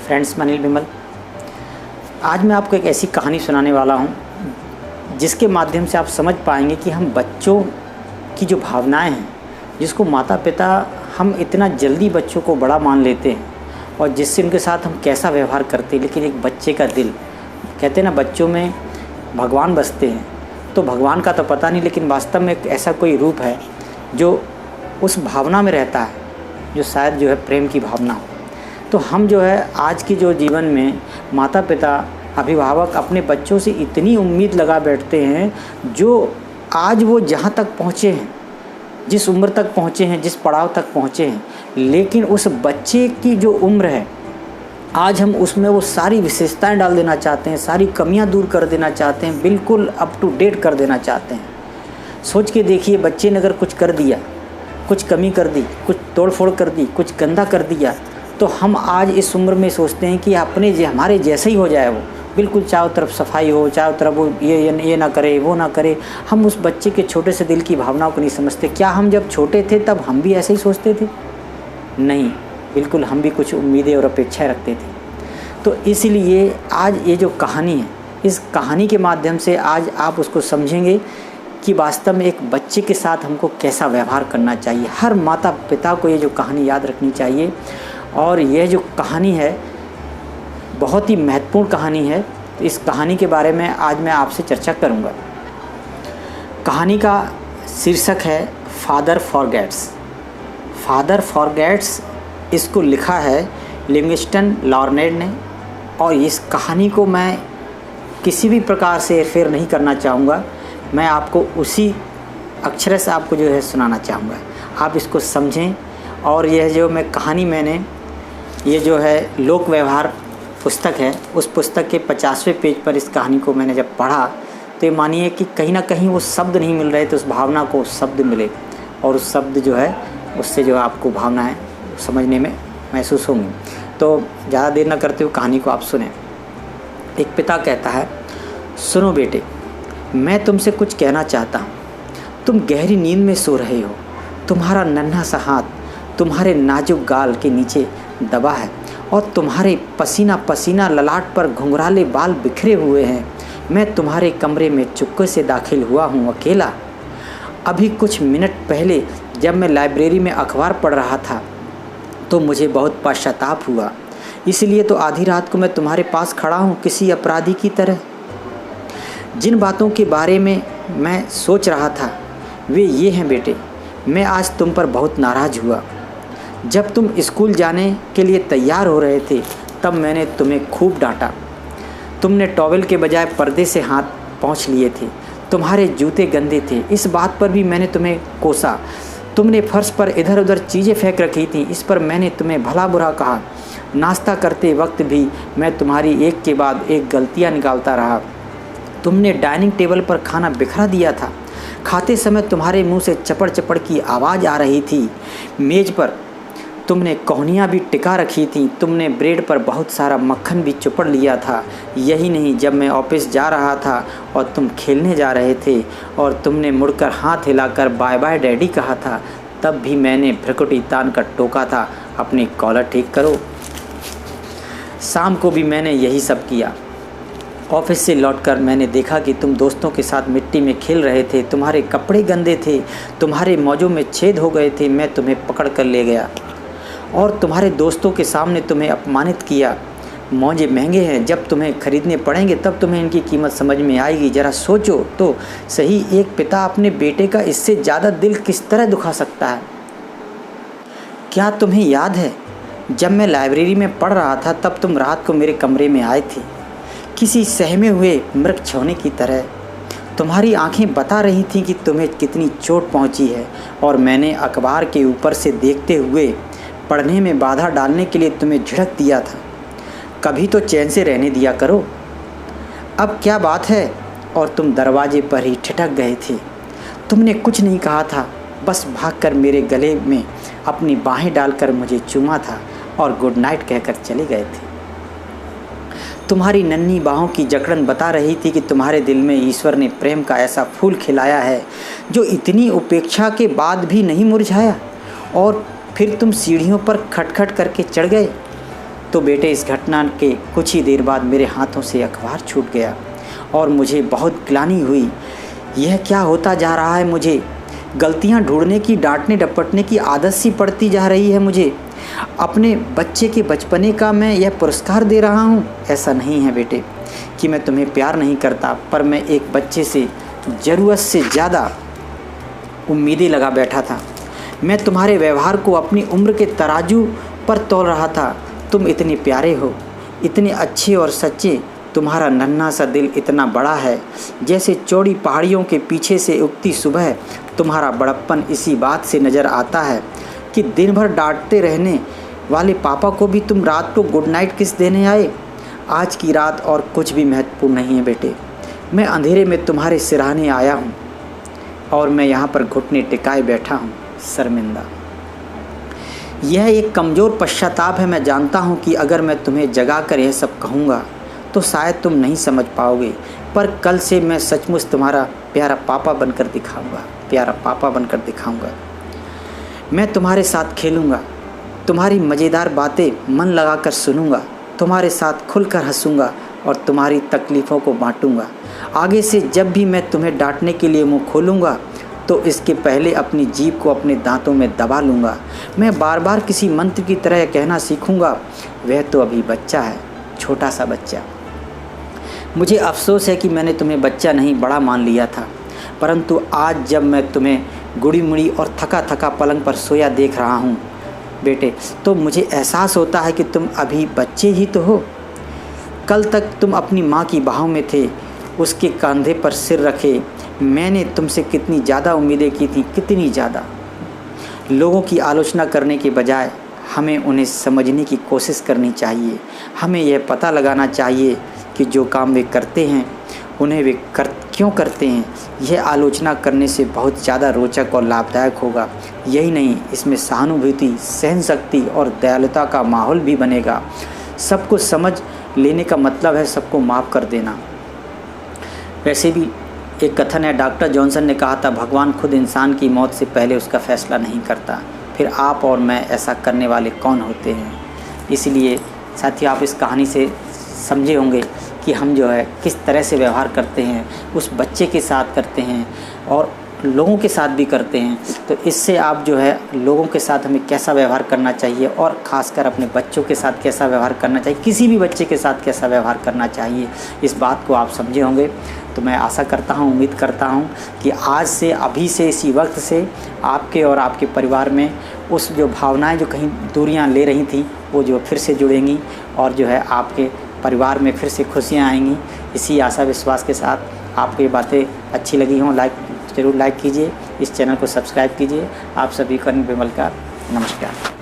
Friends, मैं अनिल विमल। आज मैं आपको एक ऐसी कहानी सुनाने वाला हूँ जिसके माध्यम से आप समझ पाएंगे कि हम बच्चों की जो भावनाएं हैं, जिसको माता पिता हम इतना जल्दी बच्चों को बड़ा मान लेते हैं और जिससे उनके साथ हम कैसा व्यवहार करते हैं, लेकिन एक बच्चे का दिल, कहते हैं ना बच्चों में भगवान बसते हैं, तो भगवान का तो पता नहीं, लेकिन वास्तव में एक ऐसा कोई रूप है जो उस भावना में रहता है जो शायद जो है प्रेम की भावना हो। तो हम जो है आज की जो जीवन में माता पिता अभिभावक अपने बच्चों से इतनी उम्मीद लगा बैठते हैं, जो आज वो जहाँ तक पहुँचे हैं, जिस उम्र तक पहुँचे हैं, जिस पड़ाव तक पहुँचे हैं, लेकिन उस बच्चे की जो उम्र है आज हम उसमें वो सारी विशेषताएं डाल देना चाहते हैं, सारी कमियां दूर कर देना चाहते हैं, बिल्कुल अप टू डेट कर देना चाहते हैं। सोच के देखिए, बच्चे ने अगर कुछ कर दिया, कुछ कमी कर दी, कुछ तोड़ फोड़ कर दी, कुछ गंदा कर दिया, तो हम आज इस उम्र में सोचते हैं कि अपने हमारे जैसे ही हो जाए वो, बिल्कुल चारों तरफ सफाई हो, चारों तरफ वो ये ना करे, वो ना करे। हम उस बच्चे के छोटे से दिल की भावनाओं को नहीं समझते। क्या हम जब छोटे थे तब हम भी ऐसे ही सोचते थे? नहीं, बिल्कुल हम भी कुछ उम्मीदें और अपेक्षाएं रखते थे। तो इसलिए आज ये जो कहानी है, इस कहानी के माध्यम से आज आप उसको समझेंगे कि वास्तव में एक बच्चे के साथ हमको कैसा व्यवहार करना चाहिए। हर माता पिता को ये जो कहानी याद रखनी चाहिए, और यह जो कहानी है बहुत ही महत्वपूर्ण कहानी है। तो इस कहानी के बारे में आज मैं आपसे चर्चा करूँगा। कहानी का शीर्षक है फादर फॉरगेट्स। फादर फॉरगेट्स, इसको लिखा है लिविंगस्टन लॉर्नेड ने, और इस कहानी को मैं किसी भी प्रकार से हेरफेर नहीं करना चाहूँगा। मैं आपको उसी अक्षर से आपको जो है सुनाना चाहूँगा। आप इसको समझें। और यह जो मैं कहानी मैंने ये जो है लोक व्यवहार पुस्तक है, उस पुस्तक के 50वें पेज पर इस कहानी को मैंने जब पढ़ा तो ये मानिए कि कहीं ना कहीं वो शब्द नहीं मिल रहे थे, उस भावना को शब्द मिले, और उस शब्द जो है उससे जो आपको भावनाएं समझने में महसूस होंगी। तो ज़्यादा देर ना करते हुए कहानी को आप सुने। एक पिता कहता है, सुनो बेटे, मैं तुमसे कुछ कहना चाहता हूँ। तुम गहरी नींद में सो रहे हो। तुम्हारा नन्हा सा हाथ तुम्हारे नाजुक गाल के नीचे दबा है और तुम्हारे पसीना पसीना ललाट पर घुंघराले बाल बिखरे हुए हैं। मैं तुम्हारे कमरे में चुपके से दाखिल हुआ हूँ, अकेला। अभी कुछ मिनट पहले जब मैं लाइब्रेरी में अखबार पढ़ रहा था तो मुझे बहुत पश्चाताप हुआ। इसलिए तो आधी रात को मैं तुम्हारे पास खड़ा हूँ, किसी अपराधी की तरह। जिन बातों के बारे में मैं सोच रहा था वे ये हैं बेटे, मैं आज तुम पर बहुत नाराज़ हुआ। जब तुम स्कूल जाने के लिए तैयार हो रहे थे तब मैंने तुम्हें खूब डांटा। तुमने टॉवेल के बजाय पर्दे से हाथ पोंछ लिए थे। तुम्हारे जूते गंदे थे, इस बात पर भी मैंने तुम्हें कोसा। तुमने फर्श पर इधर उधर चीज़ें फेंक रखी थी, इस पर मैंने तुम्हें भला बुरा कहा। नाश्ता करते वक्त भी मैं तुम्हारी एक के बाद एक गलतियाँ निकालता रहा। तुमने डाइनिंग टेबल पर खाना बिखरा दिया था। खाते समय तुम्हारे मुंह से चपड़ चपड़ की आवाज़ आ रही थी। मेज़ पर तुमने कोहनियाँ भी टिका रखी थी। तुमने ब्रेड पर बहुत सारा मक्खन भी चुपड़ लिया था। यही नहीं, जब मैं ऑफिस जा रहा था और तुम खेलने जा रहे थे और तुमने मुड़कर हाथ हिलाकर बाय बाय डैडी कहा था, तब भी मैंने भ्रकुटी तान कर टोका था, अपनी कॉलर ठीक करो। शाम को भी मैंने यही सब किया। ऑफिस से लौटकर मैंने देखा कि तुम दोस्तों के साथ मिट्टी में खेल रहे थे। तुम्हारे कपड़े गंदे थे, तुम्हारे मौजों में छेद हो गए थे। मैं तुम्हें पकड़ कर ले गया और तुम्हारे दोस्तों के सामने तुम्हें अपमानित किया। मौजे महंगे हैं, जब तुम्हें खरीदने पड़ेंगे तब तुम्हें इनकी कीमत समझ में आएगी। ज़रा सोचो तो सही, एक पिता अपने बेटे का इससे ज़्यादा दिल किस तरह दुखा सकता है। क्या तुम्हें याद है, जब मैं लाइब्रेरी में पढ़ रहा था तब तुम रात को मेरे कमरे में आए थे, किसी सहमे हुए मृग छौने की तरह। तुम्हारी आंखें बता रही थीं कि तुम्हें कितनी चोट पहुंची है, और मैंने अखबार के ऊपर से देखते हुए पढ़ने में बाधा डालने के लिए तुम्हें झिड़क दिया था। कभी तो चैन से रहने दिया करो। अब क्या बात है? और तुम दरवाजे पर ही ठिठक गए थे। तुमने कुछ नहीं कहा था, बस भागकर मेरे गले में अपनी बाहें डालकर मुझे चूमा था और गुड नाइट कहकर चले गए थे। तुम्हारी नन्ही बाहों की जकड़न बता रही थी कि तुम्हारे दिल में ईश्वर ने प्रेम का ऐसा फूल खिलाया है जो इतनी उपेक्षा के बाद भी नहीं मुरझाया। और फिर तुम सीढ़ियों पर खटखट करके चढ़ गए। तो बेटे इस घटना के कुछ ही देर बाद मेरे हाथों से अखबार छूट गया और मुझे बहुत ग्लानि हुई। यह क्या होता जा रहा है? मुझे गलतियां ढूंढने की, डांटने डपटने की आदत सी पड़ती जा रही है। मुझे अपने बच्चे के बचपने का मैं यह पुरस्कार दे रहा हूँ। ऐसा नहीं है बेटे कि मैं तुम्हें प्यार नहीं करता, पर मैं एक बच्चे से ज़रूरत से ज़्यादा उम्मीदें लगा बैठा था। मैं तुम्हारे व्यवहार को अपनी उम्र के तराजू पर तौल रहा था। तुम इतने प्यारे हो, इतने अच्छे और सच्चे। तुम्हारा नन्हा सा दिल इतना बड़ा है जैसे चौड़ी पहाड़ियों के पीछे से उगती सुबह। तुम्हारा बड़प्पन इसी बात से नज़र आता है कि दिन भर डांटते रहने वाले पापा को भी तुम रात को गुड नाइट किस देने आए। आज की रात और कुछ भी महत्वपूर्ण नहीं है बेटे। मैं अंधेरे में तुम्हारे सिरहाने आया हूँ और मैं यहाँ पर घुटने टिकाए बैठा हूँ, शर्मिंदा। यह एक कमज़ोर पश्चाताप है। मैं जानता हूँ कि अगर मैं तुम्हें जगा कर यह सब कहूँगा तो शायद तुम नहीं समझ पाओगे, पर कल से मैं सचमुच तुम्हारा प्यारा पापा बनकर दिखाऊंगा। मैं तुम्हारे साथ खेलूँगा, तुम्हारी मज़ेदार बातें मन लगाकर सुनूंगा, तुम्हारे साथ खुलकर हंसूंगा और तुम्हारी तकलीफ़ों को बांटूंगा। आगे से जब भी मैं तुम्हें डांटने के लिए मुंह खोलूँगा तो इसके पहले अपनी जीभ को अपने दांतों में दबा लूँगा। मैं बार बार किसी मंत्र की तरह कहना सीखूँगा, वह तो अभी बच्चा है, छोटा सा बच्चा। मुझे अफसोस है कि मैंने तुम्हें बच्चा नहीं बड़ा मान लिया था, परंतु आज जब मैं तुम्हें गुड़ी मुड़ी और थका थका पलंग पर सोया देख रहा हूँ बेटे, तो मुझे एहसास होता है कि तुम अभी बच्चे ही तो हो। कल तक तुम अपनी माँ की बाहों में थे, उसके कंधे पर सिर रखे। मैंने तुमसे कितनी ज़्यादा उम्मीदें की थी, कितनी ज़्यादा। लोगों की आलोचना करने के बजाय हमें उन्हें समझने की कोशिश करनी चाहिए। हमें यह पता लगाना चाहिए कि जो काम वे करते हैं उन्हें वे क्यों करते हैं। यह आलोचना करने से बहुत ज़्यादा रोचक और लाभदायक होगा। यही नहीं, इसमें सहानुभूति, सहनशक्ति और दयालुता का माहौल भी बनेगा। सबको समझ लेने का मतलब है सबको माफ़ कर देना। वैसे भी एक कथन है, डॉक्टर जॉनसन ने कहा था, भगवान खुद इंसान की मौत से पहले उसका फैसला नहीं करता, फिर आप और मैं ऐसा करने वाले कौन होते हैं। इसलिए साथियों, आप इस कहानी से समझे होंगे कि हम जो है किस तरह से व्यवहार करते हैं, उस बच्चे के साथ करते हैं और लोगों के साथ भी करते हैं। तो इससे आप जो है लोगों के साथ हमें कैसा व्यवहार करना चाहिए और ख़ासकर अपने बच्चों के साथ कैसा व्यवहार करना चाहिए, किसी भी बच्चे के साथ कैसा व्यवहार करना चाहिए, इस बात को आप समझे होंगे। तो मैं आशा करता हूँ, उम्मीद करता हूँ कि आज से, अभी से, इसी वक्त से आपके और आपके परिवार में उस जो भावनाएं जो कहीं दूरियां ले रही थी वो जो फिर से जुड़ेंगी और जो है आपके परिवार में फिर से खुशियां आएंगी। इसी आशा विश्वास के साथ आपको ये बातें अच्छी लगी हों, ज़रूर लाइक कीजिए, इस चैनल को सब्सक्राइब कीजिए। आप सभी को विमल का नमस्कार।